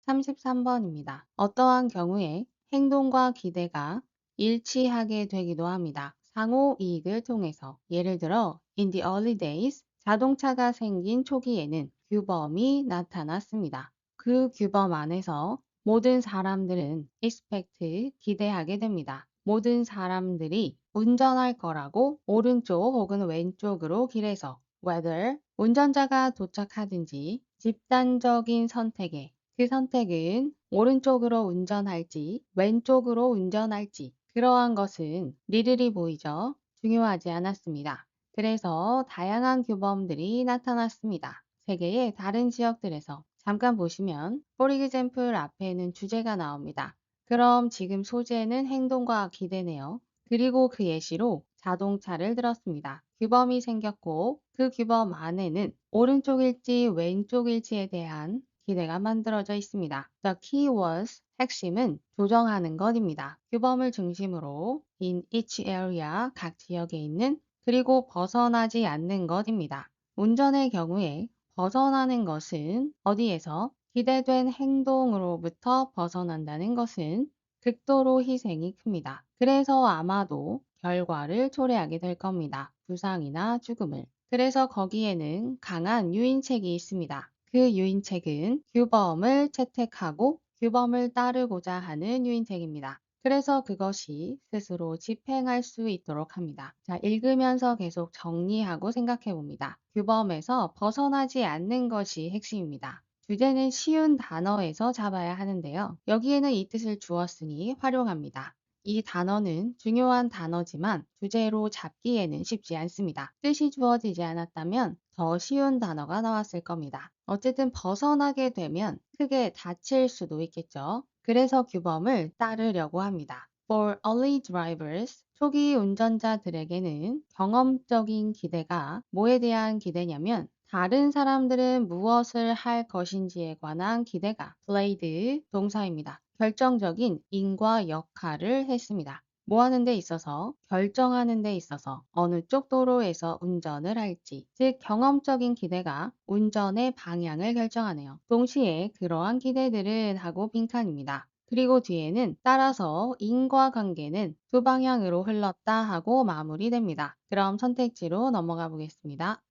33번입니다. 어떠한 경우에 행동과 기대가 일치하게 되기도 합니다. 상호 이익을 통해서 예를 들어 In the early days 자동차가 생긴 초기에는 규범이 나타났습니다. 그 규범 안에서 모든 사람들은 expect 기대하게 됩니다. 모든 사람들이 운전할 거라고 오른쪽 혹은 왼쪽으로 길에서 whether 운전자가 도착하든지 집단적인 선택에 그 선택은 오른쪽으로 운전할지 왼쪽으로 운전할지 그러한 것은 리들이 보이죠. 중요하지 않았습니다. 그래서 다양한 규범들이 나타났습니다. 세계의 다른 지역들에서 잠깐 보시면 for example 앞에는 주제가 나옵니다. 그럼 지금 소재는 행동과 기대네요. 그리고 그 예시로 자동차를 들었습니다. 규범이 생겼고 그 규범 안에는 오른쪽일지 왼쪽일지에 대한 기대가 만들어져 있습니다. The key was 핵심은 조정하는 것입니다. 규범을 중심으로 in each area 각 지역에 있는 그리고 벗어나지 않는 것입니다. 운전의 경우에 벗어나는 것은 어디에서 기대된 행동으로부터 벗어난다는 것은 극도로 희생이 큽니다. 그래서 아마도 결과를 초래하게 될 겁니다. 부상이나 죽음을. 그래서 거기에는 강한 유인책이 있습니다. 그 유인책은 규범을 채택하고 규범을 따르고자 하는 유인책입니다. 그래서 그것이 스스로 집행할 수 있도록 합니다. 자, 읽으면서 계속 정리하고 생각해 봅니다. 규범에서 벗어나지 않는 것이 핵심입니다. 주제는 쉬운 단어에서 잡아야 하는데요. 여기에는 이 뜻을 주었으니 활용합니다. 이 단어는 중요한 단어지만 주제로 잡기에는 쉽지 않습니다. 뜻이 주어지지 않았다면 더 쉬운 단어가 나왔을 겁니다. 어쨌든 벗어나게 되면 크게 다칠 수도 있겠죠. 그래서 규범을 따르려고 합니다. For early drivers, 초기 운전자들에게는 경험적인 기대가 뭐에 대한 기대냐면 다른 사람들은 무엇을 할 것인지에 관한 기대가 played 동사입니다. 결정적인 인과 역할을 했습니다. 뭐 하는 데 있어서, 결정하는 데 있어서 어느 쪽 도로에서 운전을 할지, 즉 경험적인 기대가 운전의 방향을 결정하네요. 동시에 그러한 기대들은 하고 빈칸입니다. 그리고 뒤에는 따라서 인과관계는 두 방향으로 흘렀다 하고 마무리됩니다. 그럼 선택지로 넘어가 보겠습니다.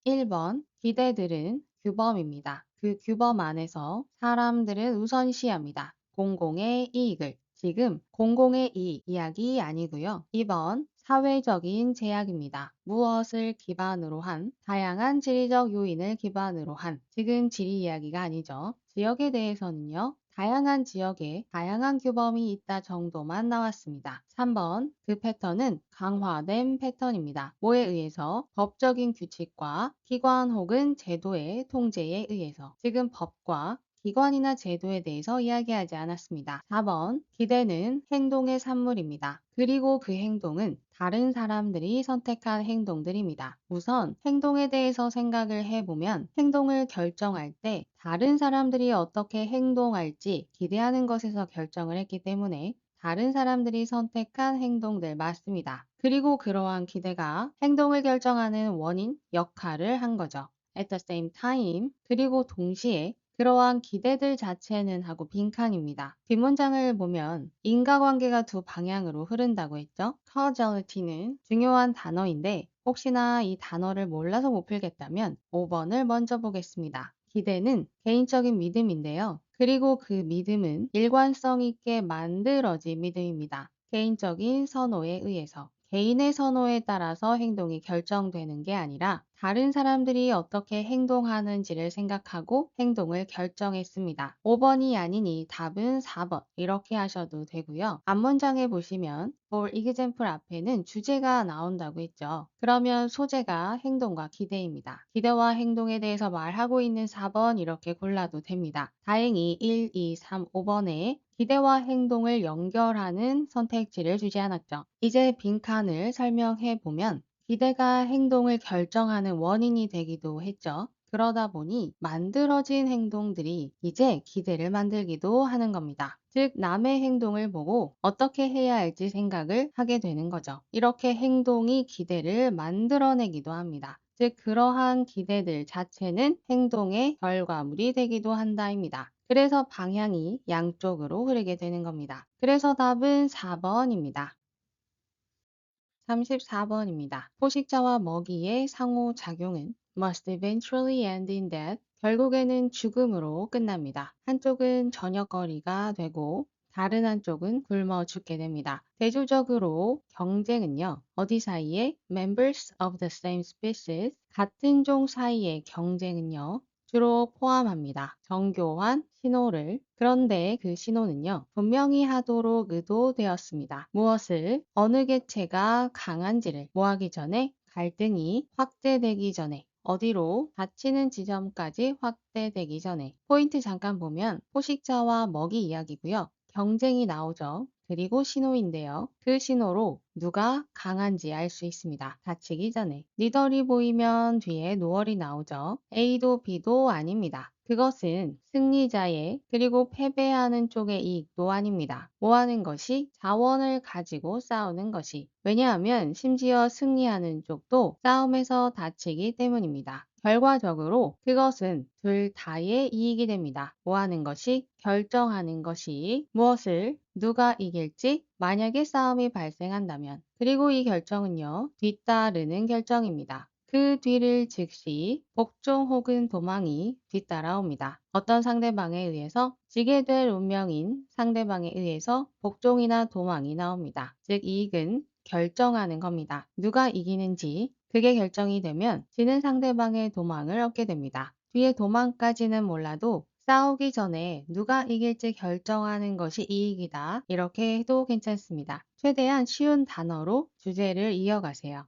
1번 기대들은 규범입니다. 그 규범 안에서 사람들은 우선시합니다. 공공의 이익을. 지금 공공의 이익 이야기 아니고요. 2번 사회적인 제약입니다. 무엇을 기반으로 한 다양한 지리적 요인을 기반으로 한 지금 지리 이야기가 아니죠. 지역에 대해서는요. 다양한 지역에 다양한 규범이 있다 정도만 나왔습니다. 3번 그 패턴은 강화된 패턴입니다. 뭐에 의해서? 법적인 규칙과 기관 혹은 제도의 통제에 의해서. 지금 법과 기관이나 제도에 대해서 이야기하지 않았습니다. 4번 기대는 행동의 산물입니다. 그리고 그 행동은 다른 사람들이 선택한 행동들입니다. 우선 행동에 대해서 생각을 해보면 행동을 결정할 때 다른 사람들이 어떻게 행동할지 기대하는 것에서 결정을 했기 때문에 다른 사람들이 선택한 행동들 맞습니다. 그리고 그러한 기대가 행동을 결정하는 원인, 역할을 한 거죠. At the same time, 그리고 동시에 그러한 기대들 자체는 하고 빈칸입니다. 뒷문장을 보면 인과관계가 두 방향으로 흐른다고 했죠. causality는 중요한 단어인데 혹시나 이 단어를 몰라서 못 풀겠다면 5번을 먼저 보겠습니다. 기대는 개인적인 믿음인데요. 그리고 그 믿음은 일관성 있게 만들어진 믿음입니다. 개인적인 선호에 의해서. 개인의 선호에 따라서 행동이 결정되는 게 아니라 다른 사람들이 어떻게 행동하는지를 생각하고 행동을 결정했습니다. 5번이 아니니 답은 4번 이렇게 하셔도 되고요. 앞문장에 보시면 for example 앞에는 주제가 나온다고 했죠. 그러면 소재가 행동과 기대입니다. 기대와 행동에 대해서 말하고 있는 4번 이렇게 골라도 됩니다. 다행히 1, 2, 3, 5번에 기대와 행동을 연결하는 선택지를 주지 않았죠. 이제 빈칸을 설명해 보면 기대가 행동을 결정하는 원인이 되기도 했죠. 그러다 보니 만들어진 행동들이 이제 기대를 만들기도 하는 겁니다. 즉 남의 행동을 보고 어떻게 해야 할지 생각을 하게 되는 거죠. 이렇게 행동이 기대를 만들어내기도 합니다. 즉 그러한 기대들 자체는 행동의 결과물이 되기도 한다입니다. 그래서 방향이 양쪽으로 흐르게 되는 겁니다. 그래서 답은 4번입니다. 34번입니다. 포식자와 먹이의 상호작용은 must eventually end in death. 결국에는 죽음으로 끝납니다. 한쪽은 저녁거리가 되고 다른 한쪽은 굶어 죽게 됩니다. 대조적으로 경쟁은요. 어디 사이에? members of the same species. 같은 종 사이의 경쟁은요. 주로 포함합니다. 정교한 신호를. 그런데 그 신호는요. 분명히 하도록 의도되었습니다. 무엇을? 어느 개체가 강한지를 뭐하기 전에? 갈등이 확대되기 전에. 어디로? 다치는 지점까지 확대되기 전에. 포인트 잠깐 보면 포식자와 먹이 이야기고요. 경쟁이 나오죠. 그리고 신호인데요. 그 신호로 누가 강한지 알 수 있습니다. 다치기 전에. 니덜이 보이면 뒤에 노얼이 나오죠. A도 B도 아닙니다. 그것은 승리자의 그리고 패배하는 쪽의 이익도 아닙니다. 뭐 하는 것이? 자원을 가지고 싸우는 것이. 왜냐하면 심지어 승리하는 쪽도 싸움에서 다치기 때문입니다. 결과적으로 그것은 둘 다의 이익이 됩니다. 뭐 하는 것이? 결정하는 것이. 무엇을? 누가 이길지? 만약에 싸움이 발생한다면. 그리고 이 결정은요. 뒤따르는 결정입니다. 그 뒤를 즉시 복종 혹은 도망이 뒤따라옵니다. 어떤 상대방에 의해서 지게 될 운명인 상대방에 의해서 복종이나 도망이 나옵니다. 즉 이익은 결정하는 겁니다. 누가 이기는지 그게 결정이 되면 지는 상대방의 도망을 얻게 됩니다. 뒤에 도망까지는 몰라도 싸우기 전에 누가 이길지 결정하는 것이 이익이다. 이렇게 해도 괜찮습니다. 최대한 쉬운 단어로 주제를 이어가세요.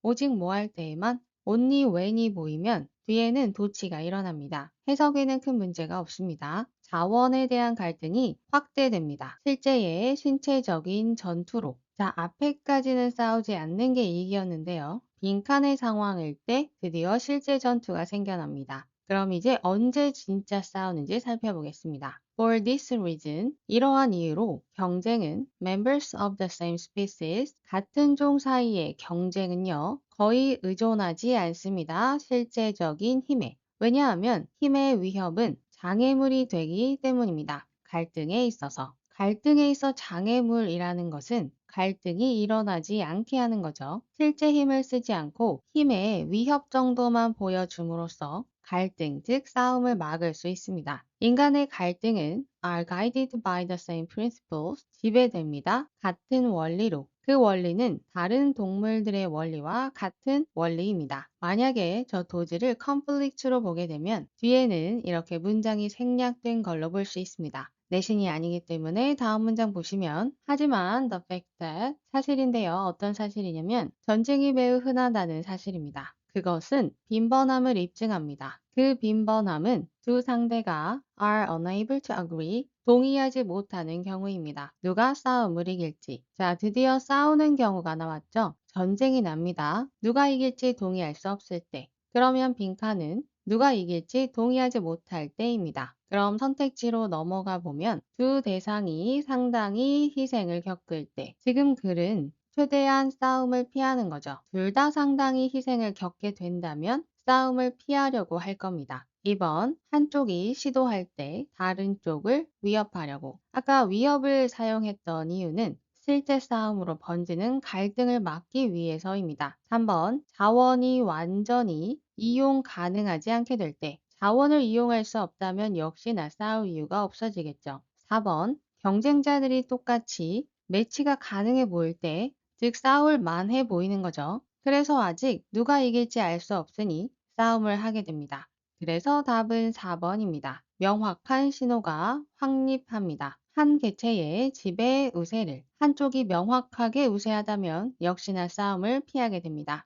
오직 뭐 할 때에만 only when이 보이면 뒤에는 도치가 일어납니다. 해석에는 큰 문제가 없습니다. 자원에 대한 갈등이 확대됩니다. 실제의 신체적인 전투로. 자, 앞에까지는 싸우지 않는 게 이익이었는데요. 빈칸의 상황일 때 드디어 실제 전투가 생겨납니다. 그럼 이제 언제 진짜 싸우는지 살펴보겠습니다. For this reason, 이러한 이유로 경쟁은 members of the same species, 같은 종 사이의 경쟁은요, 거의 의존하지 않습니다. 실제적인 힘에. 왜냐하면 힘의 위협은 장애물이 되기 때문입니다. 갈등에 있어서. 갈등에 있어 장애물이라는 것은 갈등이 일어나지 않게 하는 거죠. 실제 힘을 쓰지 않고 힘의 위협 정도만 보여줌으로써 갈등, 즉 싸움을 막을 수 있습니다. 인간의 갈등은 are guided by the same principles, 지배됩니다. 같은 원리로. 그 원리는 다른 동물들의 원리와 같은 원리입니다. 만약에 저 도지를 conflict로 보게 되면 뒤에는 이렇게 문장이 생략된 걸로 볼 수 있습니다. 내신이 아니기 때문에 다음 문장 보시면 하지만 the fact that 사실인데요. 어떤 사실이냐면 전쟁이 매우 흔하다는 사실입니다. 그것은 빈번함을 입증합니다. 그 빈번함은 두 상대가 are unable to agree, 동의하지 못하는 경우입니다. 누가 싸움을 이길지. 자, 드디어 싸우는 경우가 나왔죠. 전쟁이 납니다. 누가 이길지 동의할 수 없을 때. 그러면 빈칸은 누가 이길지 동의하지 못할 때입니다. 그럼 선택지로 넘어가 보면 두 대상이 상당히 희생을 겪을 때. 지금 글은 최대한 싸움을 피하는 거죠. 둘 다 상당히 희생을 겪게 된다면 싸움을 피하려고 할 겁니다. 2번, 한쪽이 시도할 때 다른 쪽을 위협하려고. 아까 위협을 사용했던 이유는 실제 싸움으로 번지는 갈등을 막기 위해서입니다. 3번, 자원이 완전히 이용 가능하지 않게 될 때. 자원을 이용할 수 없다면 역시나 싸울 이유가 없어지겠죠. 4번, 경쟁자들이 똑같이 매치가 가능해 보일 때, 즉 싸울 만해 보이는 거죠. 그래서 아직 누가 이길지 알 수 없으니 싸움을 하게 됩니다. 그래서 답은 4번입니다. 명확한 신호가 확립합니다. 한 개체의 지배 우세를 한쪽이 명확하게 우세하다면 역시나 싸움을 피하게 됩니다.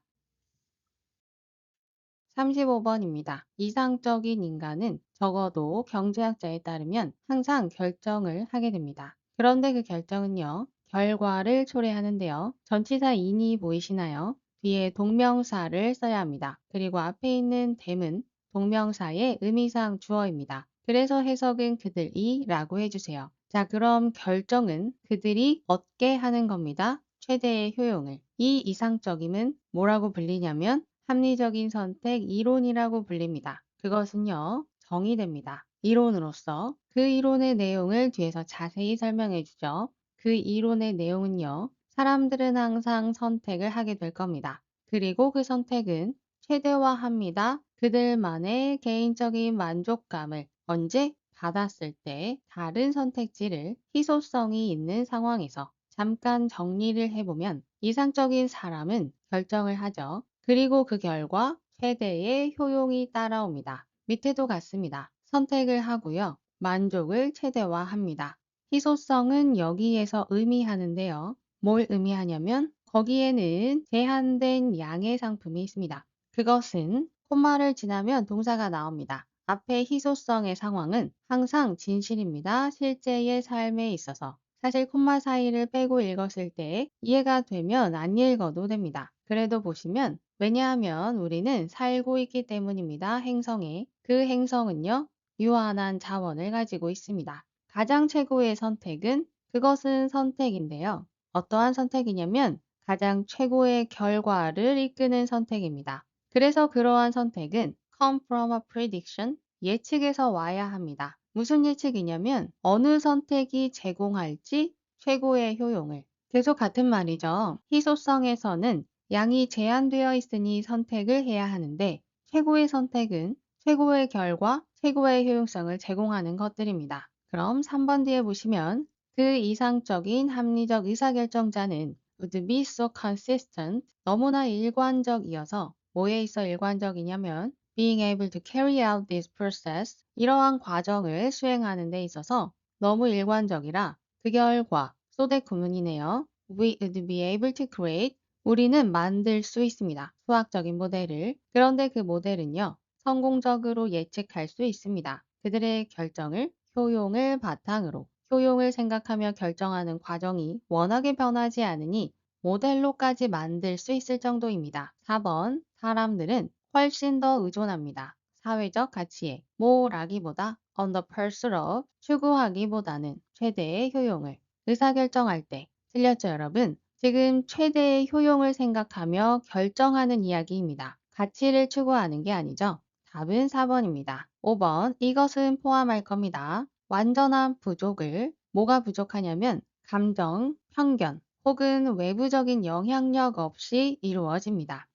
35번입니다. 이상적인 인간은 적어도 경제학자에 따르면 항상 결정을 하게 됩니다. 그런데 그 결정은요, 결과를 초래하는데요. 전치사 인이 보이시나요? 뒤에 동명사를 써야 합니다. 그리고 앞에 있는 them은 동명사의 의미상 주어입니다. 그래서 해석은 그들이 라고 해주세요. 자, 그럼 결정은 그들이 얻게 하는 겁니다. 최대의 효용을. 이 이상적임은 뭐라고 불리냐면 합리적인 선택 이론이라고 불립니다. 그것은요, 정의됩니다. 이론으로서 그 이론의 내용을 뒤에서 자세히 설명해 주죠. 그 이론의 내용은요, 사람들은 항상 선택을 하게 될 겁니다. 그리고 그 선택은 최대화합니다. 그들만의 개인적인 만족감을 언제 받았을 때 다른 선택지를 희소성이 있는 상황에서 잠깐 정리를 해보면 이상적인 사람은 결정을 하죠. 그리고 그 결과 최대의 효용이 따라옵니다. 밑에도 같습니다. 선택을 하고요. 만족을 최대화합니다. 희소성은 여기에서 의미하는데요. 뭘 의미하냐면 거기에는 제한된 양의 상품이 있습니다. 그것은 콤마를 지나면 동사가 나옵니다. 앞에 희소성의 상황은 항상 진실입니다. 실제의 삶에 있어서. 사실 콤마 사이를 빼고 읽었을 때 이해가 되면 안 읽어도 됩니다. 그래도 보시면 왜냐하면 우리는 살고 있기 때문입니다. 행성에. 그 행성은요. 유한한 자원을 가지고 있습니다. 가장 최고의 선택은 그것은 선택인데요. 어떠한 선택이냐면 가장 최고의 결과를 이끄는 선택입니다. 그래서 그러한 선택은 come from a prediction, 예측에서 와야 합니다. 무슨 예측이냐면 어느 선택이 제공할지 최고의 효용을. 계속 같은 말이죠. 희소성에서는 양이 제한되어 있으니 선택을 해야 하는데 최고의 선택은 최고의 결과, 최고의 효용성을 제공하는 것들입니다. 그럼 3번 뒤에 보시면 그 이상적인 합리적 의사결정자는 would be so consistent, 너무나 일관적이어서 뭐에 있어 일관적이냐면 being able to carry out this process, 이러한 과정을 수행하는 데 있어서 너무 일관적이라 그 결과 so that 구문이네요. We would be able to create, 우리는 만들 수 있습니다. 수학적인 모델을. 그런데 그 모델은요. 성공적으로 예측할 수 있습니다. 그들의 결정을 효용을 바탕으로 효용을 생각하며 결정하는 과정이 워낙에 변하지 않으니 모델로까지 만들 수 있을 정도입니다. 4번, 사람들은 훨씬 더 의존합니다. 사회적 가치에 뭐라기보다 on the pursuit of, 추구하기보다는 최대의 효용을. 의사결정할 때 틀렸죠, 여러분? 지금 최대의 효용을 생각하며 결정하는 이야기입니다. 가치를 추구하는 게 아니죠. 답은 4번입니다. 5번, 이것은 포함할 겁니다. 완전한 부족을, 뭐가 부족하냐면 감정, 편견 혹은 외부적인 영향력 없이 이루어집니다.